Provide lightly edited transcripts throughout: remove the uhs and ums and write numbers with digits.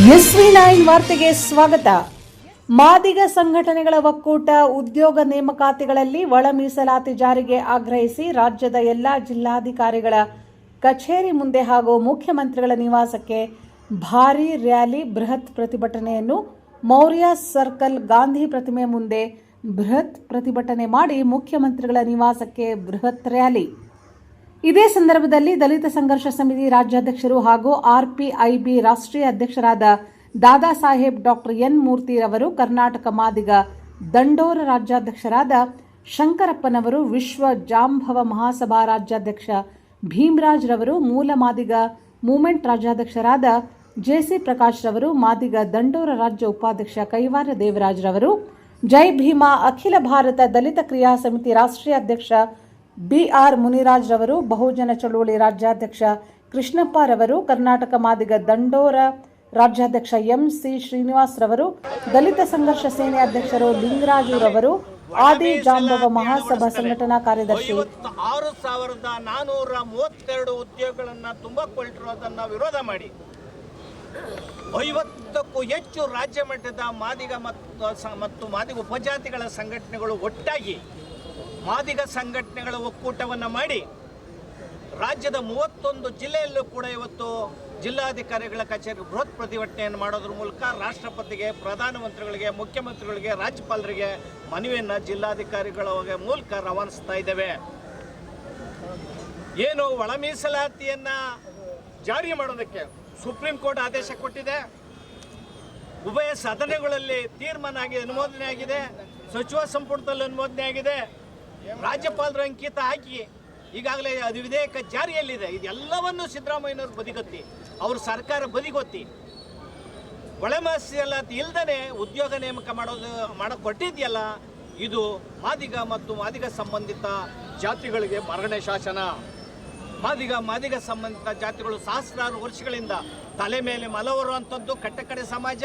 SV9 ವಾರ್ತೆಗೆ ಸ್ವಾಗತ. ಮಾದಿಗ ಸಂಘಟನೆಗಳ ಒಕ್ಕೂಟ ಉದ್ಯೋಗ ನೇಮಕಾತಿಗಳಲ್ಲಿ ಒಳ ಮೀಸಲಾತಿ ಜಾರಿಗೆ ಆಗ್ರಹಿಸಿ ರಾಜ್ಯದ ಎಲ್ಲಾ ಜಿಲ್ಲಾಧಿಕಾರಿಗಳ ಕಚೇರಿ ಮುಂದೆ ಹಾಗೂ ಮುಖ್ಯಮಂತ್ರಿಗಳ ನಿವಾಸಕ್ಕೆ ಭಾರೀ ರ್ಯಾಲಿ ಬೃಹತ್ ಪ್ರತಿಭಟನೆಯನ್ನು ಮೌರ್ಯ ಸರ್ಕಲ್ ಗಾಂಧಿ ಪ್ರತಿಮೆ ಮುಂದೆ ಬೃಹತ್ ಪ್ರತಿಭಟನೆ ಮಾಡಿ ಮುಖ್ಯಮಂತ್ರಿಗಳ ನಿವಾಸಕ್ಕೆ ಬೃಹತ್ ರ್ಯಾಲಿ. ಇದೇ ಸಂದರ್ಭದಲ್ಲಿ ದಲಿತ ಸಂಘರ್ಷ ಸಮಿತಿ ರಾಜ್ಯಾಧ್ಯಕ್ಷರು ಹಾಗೂ ಆರ್ಪಿಐಬಿ ರಾಷ್ಟ್ರೀಯ ಅಧ್ಯಕ್ಷರಾದ ದಾದಾ ಸಾಹೇಬ್ ಡಾಕ್ಟರ್ ಎನ್ ಮೂರ್ತಿರವರು, ಕರ್ನಾಟಕ ಮಾದಿಗ ದಂಡೋರ ರಾಜ್ಯಾಧ್ಯಕ್ಷರಾದ ಶಂಕರಪ್ಪನವರು, ವಿಶ್ವ ಜಾಂಬವ ಮಹಾಸಭಾ ರಾಜ್ಯಾಧ್ಯಕ್ಷ ಭೀಮರಾಜ್ ರವರು, ಮೂಲ ಮಾದಿಗ ಮೂವ್ಮೆಂಟ್ ರಾಜ್ಯಾಧ್ಯಕ್ಷರಾದ ಜೆಸಿ ಪ್ರಕಾಶ್ ರವರು, ಮಾದಿಗ ದಂಡೋರ ರಾಜ್ಯ ಉಪಾಧ್ಯಕ್ಷ ಕೈವಾರ ದೇವರಾಜ್ ರವರು, ಜೈ ಭೀಮಾ ಅಖಿಲ ಭಾರತ ದಲಿತ ಕ್ರಿಯಾ ಸಮಿತಿ ರಾಷ್ಟ್ರೀಯ ಅಧ್ಯಕ್ಷ ಬಿಆರ್ ಮುನಿರಾಜ್ ರವರು, ಬಹುಜನ ಚಳುವಳಿ ರಾಜ್ಯಾಧ್ಯಕ್ಷ ಕೃಷ್ಣಪ್ಪ ರವರು, ಕರ್ನಾಟಕ ಮಾದಿಗ ದಂಡೋರ ರಾಜ್ಯಾಧ್ಯಕ್ಷ ಎಂಸಿ ಶ್ರೀನಿವಾಸ್ ರವರು, ದಲಿತ ಸಂಘರ್ಷ ಸೇನೆ ಅಧ್ಯಕ್ಷರು ಲಿಂಗರಾಜು ರವರು, ಆದಿ ಜಾಂಬವ ಮಹಾಸಭಾ ಸಂಘಟನಾ ಕಾರ್ಯದರ್ಶಿ 6432 ಉದ್ಯೋಗಗಳನ್ನು ತುಂಬಿಕೊಳ್ಳಿರುವುದನ್ನು ವಿರೋಧ ಮಾಡಿ 50ಕ್ಕೂ ಹೆಚ್ಚು ರಾಜ್ಯ ಮಟ್ಟದ ಮಾದಿಗ ಮತ್ತು ಮಾದಿಗ ಉಪಜಾತಿಗಳ ಸಂಘಟನೆಗಳು ಒಟ್ಟಾಗಿ ಮಾದಿಗ ಸಂಘಟನೆಗಳ ಒಕ್ಕೂಟವನ್ನು ಮಾಡಿ ರಾಜ್ಯದ 31 ಜಿಲ್ಲೆಯಲ್ಲೂ ಕೂಡ ಇವತ್ತು ಜಿಲ್ಲಾಧಿಕಾರಿಗಳ ಕಚೇರಿ ಬೃಹತ್ ಪ್ರತಿಭಟನೆಯನ್ನು ಮಾಡೋದ್ರ ಮೂಲಕ ರಾಷ್ಟ್ರಪತಿಗೆ, ಪ್ರಧಾನಮಂತ್ರಿಗಳಿಗೆ, ಮುಖ್ಯಮಂತ್ರಿಗಳಿಗೆ, ರಾಜ್ಯಪಾಲರಿಗೆ ಮನವಿಯನ್ನು ಜಿಲ್ಲಾಧಿಕಾರಿಗಳ ಮೂಲಕ ರವಾನಿಸ್ತಾ ಇದ್ದೇವೆ. ಏನು ಒಳ ಮೀಸಲಾತಿಯನ್ನು ಜಾರಿ ಮಾಡೋದಕ್ಕೆ ಸುಪ್ರೀಂ ಕೋರ್ಟ್ ಆದೇಶ ಕೊಟ್ಟಿದೆ. ಉಭಯ ಸದನಗಳಲ್ಲಿ ತೀರ್ಮಾನ ಆಗಿ ಅನುಮೋದನೆ ಆಗಿದೆ. ಸಚಿವ ಸಂಪುಟದಲ್ಲಿ ಅನುಮೋದನೆ ಆಗಿದೆ. ರಾಜ್ಯಪಾಲರ ಅಂಕಿತ ಹಾಕಿ ಈಗಾಗಲೇ ಅದು ವಿಧೇಯಕ ಜಾರಿಯಲ್ಲಿದೆ. ಇದೆಲ್ಲವನ್ನು ಸಿದ್ದರಾಮಯ್ಯನವರು ಬದಿಗೊತ್ತಿ, ಅವ್ರ ಸರ್ಕಾರ ಬದಿಗೊತ್ತಿ ಒಳ ಮೀಸಲಾತಿ ಇಲ್ಲದೇ ಉದ್ಯೋಗ ನೇಮಕ ಮಾಡೋಕೆ ಕೊಟ್ಟಿದೆಯಲ್ಲ, ಇದು ಮಾದಿಗ ಮತ್ತು ಮಾದಿಗ ಸಂಬಂಧಿತ ಜಾತಿಗಳಿಗೆ ಮರಣೆ ಶಾಸನ. ಮಾದಿಗ ಸಂಬಂಧಿತ ಜಾತಿಗಳು ಸಹಸ್ರಾರು ವರ್ಷಗಳಿಂದ ತಲೆ ಮೇಲೆ ಮಲವರುವಂಥದ್ದು ಕಟ್ಟಕಡೆ ಸಮಾಜ,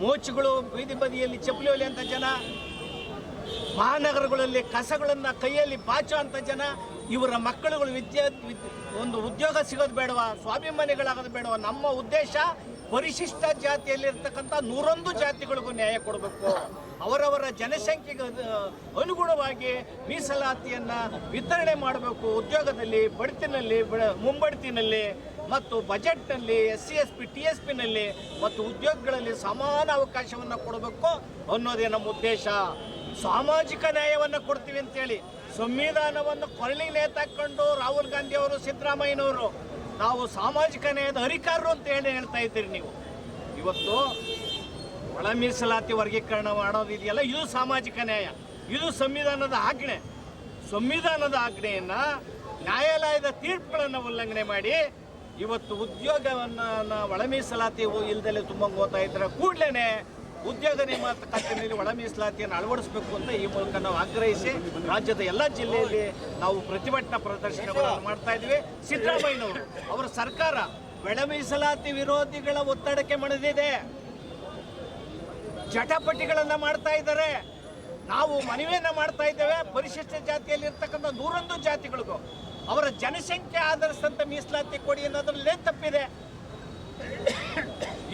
ಮೋಚುಗಳು, ಬೀದಿ ಬದಿಯಲ್ಲಿ ಚಪ್ಪಲಿ ಹೊಲಿಯುವಂಥ ಜನ, ಮಹಾನಗರಗಳಲ್ಲಿ ಕಸಗಳನ್ನು ಕೈಯಲ್ಲಿ ಬಾಚುವಂಥ ಜನ, ಇವರ ಮಕ್ಕಳುಗಳು ಒಂದು ಉದ್ಯೋಗ ಸಿಗೋದು ಬೇಡವಾ, ಸ್ವಾಭಿಮಾನಿಗಳಾಗೋದು ಬೇಡವಾ? ನಮ್ಮ ಉದ್ದೇಶ ಪರಿಶಿಷ್ಟ ಜಾತಿಯಲ್ಲಿರ್ತಕ್ಕಂಥ 101 ಜಾತಿಗಳಿಗೂ ನ್ಯಾಯ ಕೊಡಬೇಕು. ಅವರವರ ಜನಸಂಖ್ಯೆಗೆ ಅನುಗುಣವಾಗಿ ಮೀಸಲಾತಿಯನ್ನು ವಿತರಣೆ ಮಾಡಬೇಕು. ಉದ್ಯೋಗದಲ್ಲಿ, ಬಡ್ತಿನಲ್ಲಿ, ಮುಂಬಡ್ತಿನಲ್ಲಿ ಮತ್ತು ಬಜೆಟ್ನಲ್ಲಿ, SC/ST, TSPನಲ್ಲಿ ಮತ್ತು ಉದ್ಯೋಗಗಳಲ್ಲಿ ಸಮಾನ ಅವಕಾಶವನ್ನು ಕೊಡಬೇಕು ಅನ್ನೋದೇ ನಮ್ಮ ಉದ್ದೇಶ. ಸಾಮಾಜಿಕ ನ್ಯಾಯವನ್ನು ಕೊಡ್ತೀವಿ ಅಂತೇಳಿ ಸಂವಿಧಾನವನ್ನು ಕೊರಳಿಗೆ ನೇತಾಕೊಂಡು ರಾಹುಲ್ ಗಾಂಧಿ ಅವರು, ಸಿದ್ದರಾಮಯ್ಯನವರು ನಾವು ಸಾಮಾಜಿಕ ನ್ಯಾಯದ ಅಧಿಕಾರರು ಅಂತ ಹೇಳ್ತಾ ಇದ್ದೀರಿ. ನೀವು ಇವತ್ತು ಒಳ ಮೀಸಲಾತಿ ವರ್ಗೀಕರಣ ಮಾಡೋದಿದೆಯಲ್ಲ, ಇದು ಸಾಮಾಜಿಕ ನ್ಯಾಯ, ಇದು ಸಂವಿಧಾನದ ಆಜ್ಞೆ. ಸಂವಿಧಾನದ ಆಜ್ಞೆಯನ್ನು, ನ್ಯಾಯಾಲಯದ ತೀರ್ಪುಗಳನ್ನು ಉಲ್ಲಂಘನೆ ಮಾಡಿ ಇವತ್ತು ಉದ್ಯೋಗವನ್ನು ಒಳ ಮೀಸಲಾತಿ ಇಲ್ಲದಲ್ಲೇ ತುಂಬ ಓದ್ತಾ ಇದ್ದಾರೆ. ಕೂಡಲೇ ಉದ್ಯೋಗ ನೇಮಕಾತಿಯಲ್ಲಿ ಒಳ ಮೀಸಲಾತಿಯನ್ನು ಅಳವಡಿಸಬೇಕು ಅಂತ ಈ ಮೂಲಕ ನಾವು ಆಗ್ರಹಿಸಿ ರಾಜ್ಯದ ಎಲ್ಲ ಜಿಲ್ಲೆಯಲ್ಲಿ ನಾವು ಪ್ರತಿಭಟನಾ ಪ್ರದರ್ಶನಗಳನ್ನು ಮಾಡ್ತಾ ಇದ್ವಿ. ಸಿದ್ದರಾಮಯ್ಯನವರು, ಅವರ ಸರ್ಕಾರ ಒಳ ಮೀಸಲಾತಿ ವಿರೋಧಿಗಳ ಒತ್ತಡಕ್ಕೆ ಮಣಿದಿದೆ, ಜಟಾಪಟಿಗಳನ್ನು ಮಾಡ್ತಾ ಇದ್ದಾರೆ. ನಾವು ಮನವಿಯನ್ನು ಮಾಡ್ತಾ ಇದ್ದೇವೆ, ಪರಿಶಿಷ್ಟ ಜಾತಿಯಲ್ಲಿ ಇರ್ತಕ್ಕಂಥ 101 ಜಾತಿಗಳಿಗೂ ಅವರ ಜನಸಂಖ್ಯೆ ಆಧರಿಸಿದಂಥ ಮೀಸಲಾತಿ ಕೊಡಿ ಅನ್ನೋದ್ರಲ್ಲೇ ತಪ್ಪಿದೆ.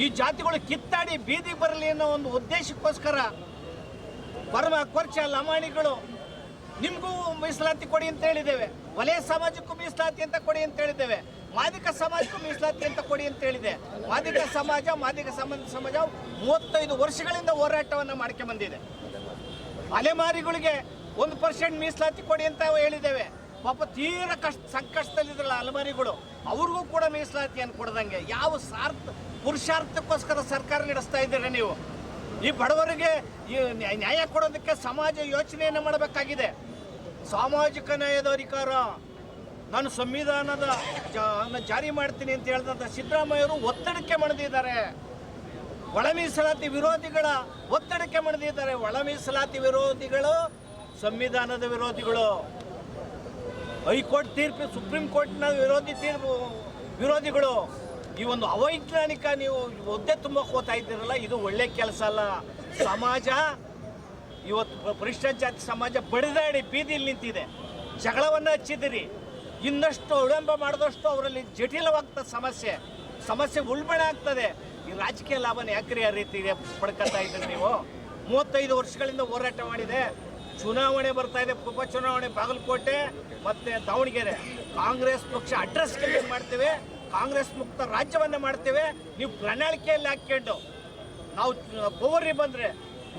ಈ ಜಾತಿಗಳು ಕಿತ್ತಾಡಿ ಬೀದಿಗೆ ಬರಲಿ ಅನ್ನೋ ಒಂದು ಉದ್ದೇಶಕ್ಕೋಸ್ಕರ ಕೊರ್ಚ ಲಮಾಣಿಗಳು ನಿಮಗೂ ಮೀಸಲಾತಿ ಕೊಡಿ ಅಂತ ಹೇಳಿದ್ದೇವೆ, ವಲಯ ಸಮಾಜಕ್ಕೂ ಮೀಸಲಾತಿ ಅಂತ ಕೊಡಿ ಅಂತ ಹೇಳಿದ್ದೇವೆ, ಮಾದಿಗ ಸಮಾಜಕ್ಕೂ ಮೀಸಲಾತಿ ಅಂತ ಕೊಡಿ ಅಂತ ಹೇಳಿದೆ. ಮಾದಿಗ ಸಮಾಜ 35 ವರ್ಷಗಳಿಂದ ಹೋರಾಟವನ್ನು ಮಾಡ್ಕೊಂಡು ಬಂದಿದೆ. ಅಲೆಮಾರಿಗಳಿಗೆ 1% ಮೀಸಲಾತಿ ಕೊಡಿ ಅಂತ ಹೇಳಿದ್ದೇವೆ. ಪಾಪ ತೀರ ಸಂಕಷ್ಟದಲ್ಲಿದ್ರಲ್ಲ ಅಲೆಮಾರಿಗಳು, ಅವ್ರಿಗೂ ಕೂಡ ಮೀಸಲಾತಿಯನ್ನು ಕೊಡದಂಗೆ ಯಾವ ಪುರುಷಾರ್ಥಕ್ಕೋಸ್ಕರ ಸರ್ಕಾರ ನಡೆಸ್ತಾ ಇದ್ದೀರ ನೀವು? ಈ ಬಡವರಿಗೆ ಈ ನ್ಯಾಯ ಕೊಡೋದಕ್ಕೆ ಸಮಾಜ ಯೋಚನೆಯನ್ನು ಮಾಡಬೇಕಾಗಿದೆ. ಸಾಮಾಜಿಕ ನ್ಯಾಯದ ಅಧಿಕಾರ, ನಾನು ಸಂವಿಧಾನದ ಜಾರಿ ಮಾಡ್ತೀನಿ ಅಂತ ಹೇಳಿದಂಥ ಸಿದ್ದರಾಮಯ್ಯವರು ಒತ್ತಡಕ್ಕೆ ಮಣಿದಿದ್ದಾರೆ. ಒಳ ಮೀಸಲಾತಿ ವಿರೋಧಿಗಳ ಒತ್ತಡಕ್ಕೆ ಮಣಿದಿದ್ದಾರೆ. ಒಳ ಮೀಸಲಾತಿ ವಿರೋಧಿಗಳು ಸಂವಿಧಾನದ ವಿರೋಧಿಗಳು. ಹೈಕೋರ್ಟ್ ತೀರ್ಪು, ಸುಪ್ರೀಂ ಕೋರ್ಟ್ನ ವಿರೋಧಿಗಳು. ಈ ಒಂದು ಅವೈಜ್ಞಾನಿಕ ನೀವು ಒದ್ದೆ ತುಂಬ ಹೋಗ್ತಾ ಇದ್ದೀರಲ್ಲ, ಇದು ಒಳ್ಳೆ ಕೆಲಸ ಅಲ್ಲ. ಸಮಾಜ ಇವತ್ತು ಪರಿಶಿಷ್ಟ ಜಾತಿ ಸಮಾಜ ಬಡಿದಾಡಿ ಬೀದಿಯಲ್ಲಿ ನಿಂತಿದೆ. ಜಗಳವನ್ನು ಹಚ್ಚಿದಿರಿ, ಇನ್ನಷ್ಟು ವಿಳಂಬ ಮಾಡಿದಷ್ಟು ಅವರಲ್ಲಿ ಜಟಿಲವಾಗ್ತದೆ ಸಮಸ್ಯೆ ಉಲ್ಬಣ ಆಗ್ತದೆ. ಈ ರಾಜಕೀಯ ಲಾಭನ ಯಾಕ್ರಿ ಆ ರೀತಿ ಪಡ್ಕೊತಾ ಇದ್ದೀರಿ ನೀವು? 35 ವರ್ಷಗಳಿಂದ ಹೋರಾಟ ಮಾಡಿದೆ. ಚುನಾವಣೆ ಬರ್ತಾ ಇದೆ, ಉಪಚುನಾವಣೆ ಬಾಗಲಕೋಟೆ ಮತ್ತು ದಾವಣಗೆರೆ. ಕಾಂಗ್ರೆಸ್ ಪಕ್ಷ ಅಡ್ರೆಸ್ ಕ್ಲಿಯರ್ ಮಾಡ್ತೇವೆ, ಕಾಂಗ್ರೆಸ್ ಮುಕ್ತ ರಾಜ್ಯವನ್ನೇ ಮಾಡ್ತೇವೆ. ನೀವು ಪ್ರಣಾಳಿಕೆಯಲ್ಲಿ ಹಾಕ್ಕೊಂಡು ನಾವು ಪವರಿಗೆ ಬಂದರೆ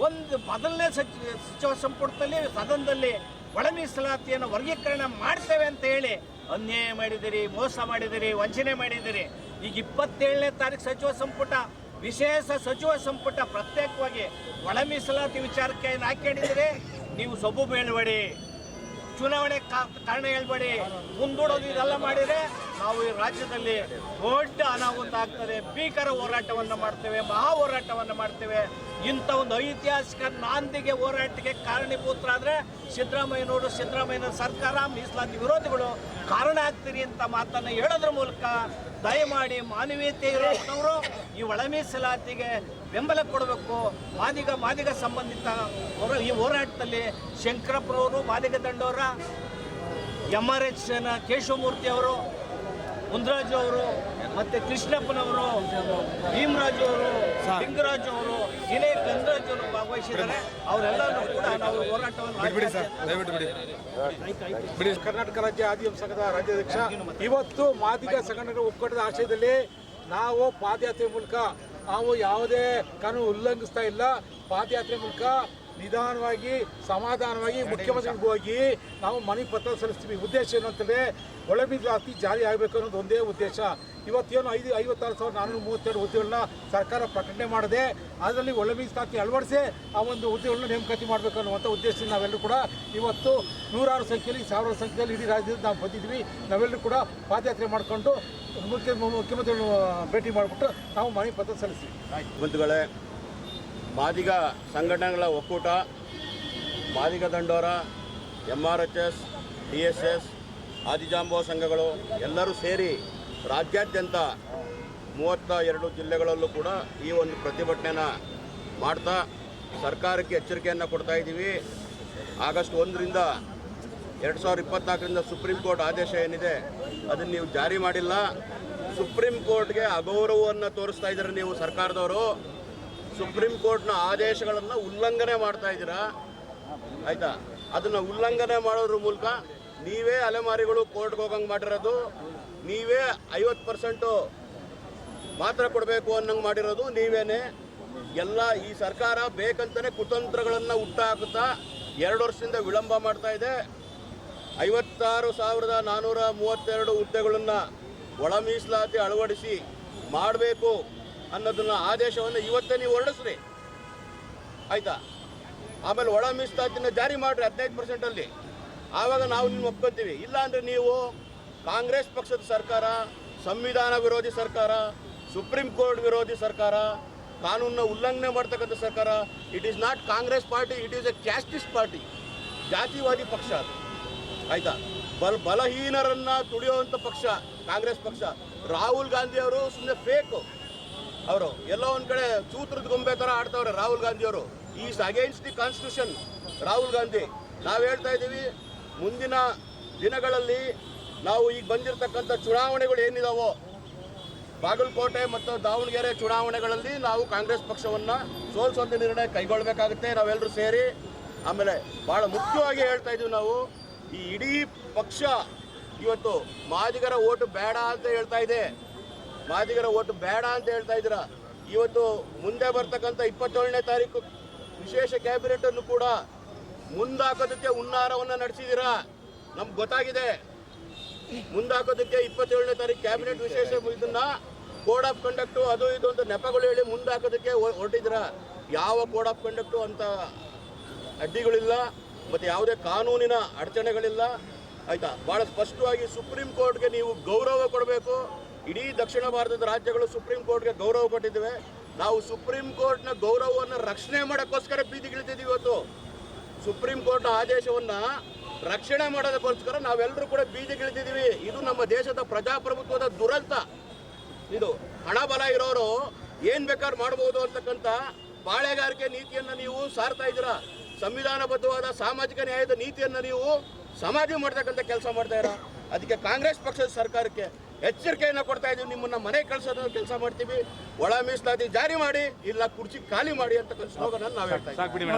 ಒಂದು ಮೊದಲನೇ ಸಚಿವ ಸಂಪುಟದಲ್ಲಿ ಸದನದಲ್ಲಿ ಒಳ ಮೀಸಲಾತಿಯನ್ನು ವರ್ಗೀಕರಣ ಮಾಡ್ತೇವೆ ಅಂತ ಹೇಳಿ ಅನ್ಯಾಯ ಮಾಡಿದಿರಿ, ಮೋಸ ಮಾಡಿದಿರಿ, ವಂಚನೆ ಮಾಡಿದಿರಿ. ಈಗ 27ನೇ ತಾರೀಕು ಸಚಿವ ಸಂಪುಟ, ವಿಶೇಷ ಸಚಿವ ಸಂಪುಟ ಪ್ರತ್ಯೇಕವಾಗಿ ಒಳ ಮೀಸಲಾತಿ ವಿಚಾರಕ್ಕೆ ಏನು ಹಾಕೊಂಡಿದ್ದೀರಿ? ನೀವು ಸೊಬ್ಬು ಬೇಡಬೇಡಿ, ಚುನಾವಣೆ ಕಾರಣ ಹೇಳ್ಬೇಡಿ, ಮುಂದೂಡೋದು ಇದೆಲ್ಲ ಮಾಡಿದರೆ ನಾವು ಈ ರಾಜ್ಯದಲ್ಲಿ ದೊಡ್ಡ ಅನಾಹುತ ಆಗ್ತದೆ. ಭೀಕರ ಹೋರಾಟವನ್ನು ಮಾಡ್ತೇವೆ, ಮಹಾ ಹೋರಾಟವನ್ನು ಮಾಡ್ತೇವೆ. ಇಂಥ ಒಂದು ಐತಿಹಾಸಿಕ ನಾಂದಿಗೆ ಹೋರಾಟಕ್ಕೆ ಕಾರಣೀಭೂತರಾದರೆ ಸಿದ್ದರಾಮಯ್ಯನವರು ಸರ್ಕಾರ, ಮೀಸಲಾತಿ ವಿರೋಧಿಗಳು ಕಾರಣ ಆಗ್ತೀರಿ ಅಂತ ಮಾತನ್ನು ಹೇಳೋದ್ರ ಮೂಲಕ ದಯಮಾಡಿ ಮಾನವೀಯತೆ ಇರೋರು ಈ ಒಳ ಮೀಸಲಾತಿಗೆ ಬೆಂಬಲ ಕೊಡಬೇಕು. ಮಾದಿಗ ಸಂಬಂಧಿತ ಈ ಹೋರಾಟದಲ್ಲಿ ಶಂಕರಪ್ಪನವರು, ಮಾದಿಗ ದಂಡೋರ, MRH ಕೇಶವಮೂರ್ತಿ ಅವರು, ಮುನ್ರಾಜು ಅವರು, ಮತ್ತು ಕೃಷ್ಣಪ್ಪನವರು, ಭೀಮರಾಜು ಅವರು, ಲಿಂಗರಾಜು ಅವರು, ಇನೇ ಗಂಗರಾಜು ಅವರು ಭಾಗವಹಿಸಿದ್ದಾರೆ. ಅವರೆಲ್ಲರೂ ಕೂಡ ನಾವು ಹೋರಾಟವನ್ನು ಕರ್ನಾಟಕ ರಾಜ್ಯ ಆದಿವಾಸಿ ಸಂಘದ ರಾಜ್ಯಾಧ್ಯಕ್ಷ. ಇವತ್ತು ಮಾದಿಗ ಸಂಘಟನೆಗಳ ಒಕ್ಕೂಟದ ಆಶಯದಲ್ಲಿ ನಾವು ಪಾದಯಾತ್ರೆ ಮೂಲಕ ನಾವು ಯಾವುದೇ ಕಾನೂನು ಉಲ್ಲಂಘಿಸ್ತಾ ಇಲ್ಲ. ಪಾದಯಾತ್ರೆ ಮೂಲಕ ನಿಧಾನವಾಗಿ ಸಮಾಧಾನವಾಗಿ ಮುಖ್ಯಮಂತ್ರಿಗಳಿಗೆ ಹೋಗಿ ನಾವು ಮನವಿ ಪತ್ರ ಸಲ್ಲಿಸ್ತೀವಿ. ಉದ್ದೇಶ ಏನು ಅಂತಂದರೆ ಒಳ ಮೀಸಲಾತಿ ಜಾರಿ ಆಗಬೇಕು ಅನ್ನೋದು ಒಂದೇ ಉದ್ದೇಶ. ಇವತ್ತೇನು 56,432 ಹುದ್ದೆಗಳನ್ನ ಸರ್ಕಾರ ಪ್ರಕಟಣೆ ಮಾಡಿದೆ, ಅದರಲ್ಲಿ ಒಳ ಮೀಸಲಾತಿ ಅಳವಡಿಸಿ ಆ ಒಂದು ಹುದ್ದೆಗಳನ್ನ ನೇಮಕಾತಿ ಮಾಡಬೇಕು ಅನ್ನುವಂಥ ಉದ್ದೇಶದಿಂದ ನಾವೆಲ್ಲರೂ ಕೂಡ ಇವತ್ತು ನೂರಾರು ಸಂಖ್ಯೆಯಲ್ಲಿ, ಸಾವಿರಾರು ಸಂಖ್ಯೆಯಲ್ಲಿ ಇಡೀ ರಾಜ್ಯದಲ್ಲಿ ನಾವು ಬಂದಿದ್ವಿ. ನಾವೆಲ್ಲರೂ ಕೂಡ ಪಾದಯಾತ್ರೆ ಮಾಡಿಕೊಂಡು ಮುಖ್ಯಮಂತ್ರಿಗಳು ಭೇಟಿ ಮಾಡಿಬಿಟ್ಟು ನಾವು ಮನವಿ ಪತ್ರ ಸಲ್ಲಿಸ್ತೀವಿ. ಬಂಧುಗಳೇ, ಮಾದಿಗ ಸಂಘಟನೆಗಳ ಒಕ್ಕೂಟ, ಮಾದಿಗ ದಂಡೋರ, MRHS, DSS, ಆದಿಜಾಂಬೋ ಸಂಘಗಳು ಎಲ್ಲರೂ ಸೇರಿ ರಾಜ್ಯಾದ್ಯಂತ 32 ಜಿಲ್ಲೆಗಳಲ್ಲೂ ಕೂಡ ಈ ಒಂದು ಪ್ರತಿಭಟನೆನ ಮಾಡ್ತಾ ಸರ್ಕಾರಕ್ಕೆ ಎಚ್ಚರಿಕೆಯನ್ನು ಕೊಡ್ತಾ ಇದ್ದೀವಿ. ಆಗಸ್ಟ್ 1ರಿಂದ 2024ರಿಂದ ಸುಪ್ರೀಂ ಕೋರ್ಟ್ ಆದೇಶ ಏನಿದೆ ಅದನ್ನು ನೀವು ಜಾರಿ ಮಾಡಿಲ್ಲ. ಸುಪ್ರೀಂ ಕೋರ್ಟ್ಗೆ ಅಗೌರವವನ್ನು ತೋರಿಸ್ತಾ ಇದ್ದೀರ ನೀವು ಸರ್ಕಾರದವರು. ಸುಪ್ರೀಂ ಕೋರ್ಟ್ನ ಆದೇಶಗಳನ್ನು ಉಲ್ಲಂಘನೆ ಮಾಡ್ತಾ ಇದ್ದೀರಾ, ಆಯಿತಾ? ಅದನ್ನು ಉಲ್ಲಂಘನೆ ಮಾಡೋದ್ರ ಮೂಲಕ ನೀವೇ ಅಲೆಮಾರಿಗಳು ಕೋರ್ಟ್ಗೆ ಹೋಗಂಗೆ ಮಾಡಿರೋದು, ನೀವೇ 50% ಮಾತ್ರ ಕೊಡಬೇಕು ಅನ್ನಂಗೆ ಮಾಡಿರೋದು ನೀವೇನೆ. ಎಲ್ಲ ಈ ಸರ್ಕಾರ ಬೇಕಂತಲೇ ಕುತಂತ್ರಗಳನ್ನು ಹುಟ್ಟಾಕುತ್ತಾ 2 ವರ್ಷದಿಂದ ವಿಳಂಬ ಮಾಡ್ತಾ ಇದೆ. 56,432 ಹುದ್ದೆಗಳನ್ನು ಒಳ ಮೀಸಲಾತಿ ಅಳವಡಿಸಿ ಮಾಡಬೇಕು ಅನ್ನೋದನ್ನ ಆದೇಶವನ್ನು ಇವತ್ತೇ ನೀವು ಹೊರಡಿಸ್ರಿ, ಆಯಿತಾ? ಆಮೇಲೆ ಒಳ ಮೀಸಲಾತಿನ ಜಾರಿ ಮಾಡಿರಿ 15%ಅಲ್ಲಿ, ಆವಾಗ ನಾವು ನಿಮ್ಮ ಒಪ್ಕೊತೀವಿ. ಇಲ್ಲಾಂದರೆ ನೀವು ಕಾಂಗ್ರೆಸ್ ಪಕ್ಷದ ಸರ್ಕಾರ, ಸಂವಿಧಾನ ವಿರೋಧಿ ಸರ್ಕಾರ, ಸುಪ್ರೀಂ ಕೋರ್ಟ್ ವಿರೋಧಿ ಸರ್ಕಾರ, ಕಾನೂನನ್ನ ಉಲ್ಲಂಘನೆ ಮಾಡ್ತಕ್ಕಂಥ ಸರ್ಕಾರ. It is not Congress party, it is a casteist party, ಜಾತಿವಾದಿ ಪಕ್ಷ ಅದು, ಆಯಿತಾ? ಬಲಹೀನರನ್ನು ತುಳಿಯುವಂಥ ಪಕ್ಷ ಕಾಂಗ್ರೆಸ್ ಪಕ್ಷ. ರಾಹುಲ್ ಗಾಂಧಿ ಅವರು ಸುಮ್ಮನೆ ಫೇಕು, ಅವರು ಎಲ್ಲೋ ಒಂದು ಕಡೆ ಚೂತ್ರದ ಗೊಂಬೆ ಥರ ಆಡ್ತವ್ರೆ ರಾಹುಲ್ ಗಾಂಧಿಯವರು. Is against the constitution Rahul Gandhi. ನಾವು ಹೇಳ್ತಾ ಇದ್ದೀವಿ, ಮುಂದಿನ ದಿನಗಳಲ್ಲಿ ನಾವು ಈಗ ಬಂದಿರತಕ್ಕಂಥ ಚುನಾವಣೆಗಳು ಏನಿದಾವೋ, ಬಾಗಲಕೋಟೆ ಮತ್ತು ದಾವಣಗೆರೆ ಚುನಾವಣೆಗಳಲ್ಲಿ ನಾವು ಕಾಂಗ್ರೆಸ್ ಪಕ್ಷವನ್ನು ಸೋಲಿಸುವಂಥ ನಿರ್ಣಯ ಕೈಗೊಳ್ಳಬೇಕಾಗುತ್ತೆ ನಾವೆಲ್ಲರೂ ಸೇರಿ. ಆಮೇಲೆ ಭಾಳ ಮುಖ್ಯವಾಗಿ ಹೇಳ್ತಾ ಇದ್ದೀವಿ ನಾವು, ಈ ಇಡೀ ಪಕ್ಷ ಇವತ್ತು ಮಾದಿಗರ ಓಟು ಬೇಡ ಅಂತ ಹೇಳ್ತಾ ಇದೆ. ಮಾದಿಗರ ಓಟು ಬೇಡ ಅಂತ ಹೇಳ್ತಾ ಇದ್ದೀರಾ. ಇವತ್ತು ಮುಂದೆ ಬರ್ತಕ್ಕಂಥ 27ನೇ ತಾರೀಕು ವಿಶೇಷ ಕ್ಯಾಬಿನೆಟನ್ನು ಕೂಡ ಮುಂದಾಕೋದಕ್ಕೆ ಹುನ್ನಾರವನ್ನು ನಡೆಸಿದ್ದೀರಾ, ನಮ್ಗೆ ಗೊತ್ತಾಗಿದೆ. ಮುಂದಾಕೋದಕ್ಕೆ 27ನೇ ತಾರೀಕು ಕ್ಯಾಬಿನೆಟ್ ವಿಶೇಷ ಇದನ್ನು ಕೋಡ್ ಆಫ್ ಕಂಡಕ್ಟು ಅದು ಇದು ಅಂತ ನೆಪಗಳು ಹೇಳಿ ಮುಂದಾಕೋದಕ್ಕೆ ಹೊರಟಿದ್ದೀರಾ. ಯಾವ ಕೋಡ್ ಆಫ್ ಕಂಡಕ್ಟು ಅಂತ ಅಡ್ಡಿಗಳಿಲ್ಲ ಮತ್ತು ಯಾವುದೇ ಕಾನೂನಿನ ಅಡಚಣೆಗಳಿಲ್ಲ, ಆಯಿತಾ? ಭಾಳ ಸ್ಪಷ್ಟವಾಗಿ ಸುಪ್ರೀಂ ಕೋರ್ಟ್ಗೆ ನೀವು ಗೌರವ ಕೊಡಬೇಕು. ಇಡೀ ದಕ್ಷಿಣ ಭಾರತದ ರಾಜ್ಯಗಳು ಸುಪ್ರೀಂ ಕೋರ್ಟ್ಗೆ ಗೌರವ ಕೊಟ್ಟಿದ್ದೇವೆ. ನಾವು ಸುಪ್ರೀಂ ಕೋರ್ಟ್ನ ಗೌರವವನ್ನು ರಕ್ಷಣೆ ಮಾಡೋಕ್ಕೋಸ್ಕರ ಬೀದಿಗಿಳಿತಿದ್ದೀವಿ. ಇವತ್ತು ಸುಪ್ರೀಂ ಕೋರ್ಟ್ನ ಆದೇಶವನ್ನು ರಕ್ಷಣೆ ಮಾಡೋದಕ್ಕೋಸ್ಕರ ನಾವೆಲ್ಲರೂ ಕೂಡ ಬೀದಿಗಿಳಿತಿದ್ದೀವಿ. ಇದು ನಮ್ಮ ದೇಶದ ಪ್ರಜಾಪ್ರಭುತ್ವದ ದುರಂತ. ಇದು ಹಣ ಬಲ ಇರೋರು ಏನು ಬೇಕಾದ್ರೂ ಮಾಡ್ಬೋದು ಅಂತಕ್ಕಂಥ ಬಾಳೆಗಾರಿಕೆ ನೀತಿಯನ್ನು ನೀವು ಸಾರ್ತಾ ಇದ್ದೀರಾ. ಸಂವಿಧಾನಬದ್ಧವಾದ ಸಾಮಾಜಿಕ ನ್ಯಾಯದ ನೀತಿಯನ್ನು ನೀವು ಸಮಾಧಿ ಮಾಡ್ತಕ್ಕಂಥ ಕೆಲಸ ಮಾಡ್ತಾ ಇರ. ಅದಕ್ಕೆ ಕಾಂಗ್ರೆಸ್ ಪಕ್ಷದ ಸರ್ಕಾರಕ್ಕೆ ಎಚ್ಚರಿಕೆಯನ್ನು ಕೊಡ್ತಾ ಇದ್ದೀವಿ. ನಿಮ್ಮನ್ನ ಮನೆ ಕಳಿಸೋದು ಕೆಲಸ ಮಾಡ್ತೀವಿ. ಒಳ ಮೀಸಲಾತಿ ಜಾರಿ ಮಾಡಿ, ಇಲ್ಲ ಕುರ್ಚಿ ಖಾಲಿ ಮಾಡಿ ಅಂತ ಸ್ಲೋಗನ್ ನಾವು ಹೇಳ್ತಾ ಇದ್ದೀವಿ.